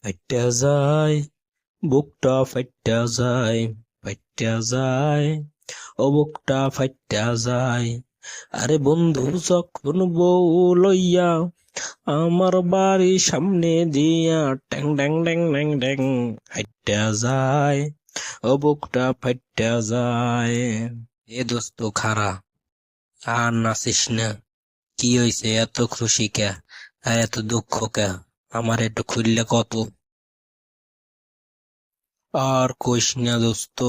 ফাইটা যায়, বুকটা ফাইটা যায়, ফাইটা যায়, ও বুকটা ফাইটা যায়। আরে বন্ধু যখন বউ লইয়া আমার বাড়ির সামনে দিয়া ট্যাং ট্যাং ট্যাং ট্যাং ট্যাং ফাইটা যায়, ও বুকটা ফাইটা যায়। এ দোস্ত খারা, আর নাচিস না। কি হইছে, এত খুশি কে আর এত দুঃখ কে? আমার একটু খুললে কত। আর কইস না দোস্ত,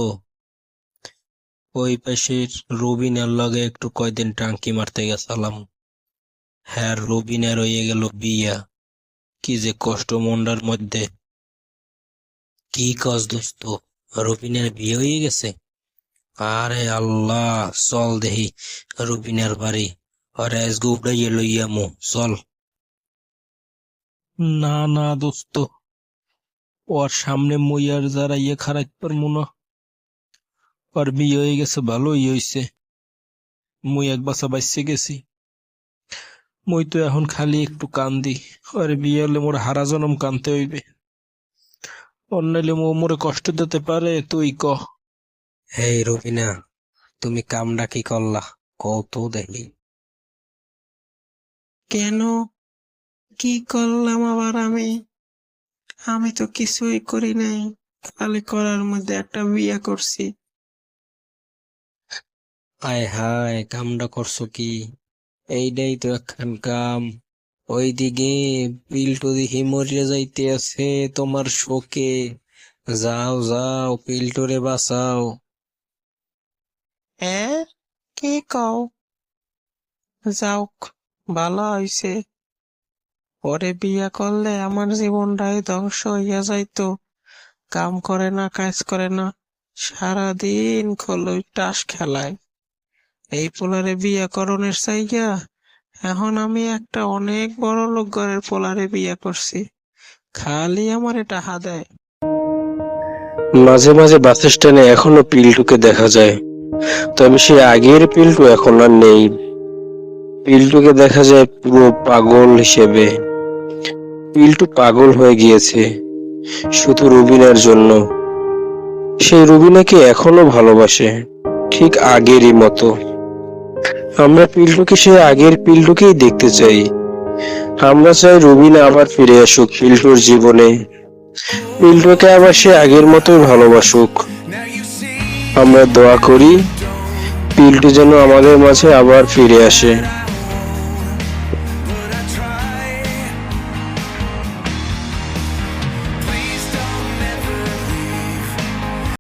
ওই পাশের রবিনের লগে একটু কয়দিন টাঙ্কি মারতে গেছিলাম। হ্যাঁ, রবিনের হয়ে গেল বিয়া। কি যে কষ্ট মন্ডার মধ্যে। কি কস দোস্ত, রবিনের বিয়ে হয়ে গেছে? আরে আল্লাহ, চল দেহি রবিনের বাড়ি, আরে আজকে উড়াইয়ে লইয়ামু, চল। না না দোস্ত, ওর সামনে মুই আর যারা খারাইতে পারবো না। ওর বিয়ে হয়ে গেছে, ভালোই হইছে। মুই এক বাসা বাইসে গেছি। মুই তো এখন খালি একটু কান্দি। ওর বিয়ে হলে মোর হারা জনম কানতে হইবে। অন্যাইলে মোরে কষ্ট দিতে পারে, তুই ক। হেই রবিনা, তুমি কামডা কি করলা, কত দেখি। কেন? কি করলাম আবার আমি? আমি তো কিছুই করি নাই, খালি করার মধ্যে একটা বিয়ে করছি। আয় হায়, কামডা করছো কি? এইটাই তো একখান কাম। ওইদিকে পিলটু দেখি মরিয়া যাইতে আছে তোমার শোকে। যাও যাও, পিলটুরে বাঁচাও। এ কি কও? যাওক, ভালো হইছে। পরে বিয়ে করলে আমার জীবনটাই ধ্বংস হইয়া যাইতো। কাম করে না, কাজ করে না, সারাদিন খোলই তাস খেলায়। এই পোলারে বিয়ে করণের চাইয়া এখন আমি একটা অনেক বড় লোক ঘরের পোলারে বিয়ে করছি, খালি আমারে টাহা দেয়। মাঝে মাঝে বাস স্ট্যান্ডে এখনো পিলটুকে দেখা যায়, তবে সে আগের পিলটু এখন আর নেই। পিলটুকে দেখা যায় পুরো পাগল হিসেবে। পিলটু পাগল হয়ে গিয়েছে শুধু রুবিনার জন্য। সেই রুবিনাকে এখনো ভালোবাসে, ঠিক আগেরই মতো। আমরা পিলটুকে সেই আগের পিলটুকেই দেখতে চাই। আমরা চাই রুবিনা আবার ফিরে আসুক পিলটুর জীবনে, পিলটুকে আবার সে আগের মতোই ভালোবাসুক। আমরা দোয়া করি পিলটু যেন আমাদের মাঝে আবার ফিরে আসে।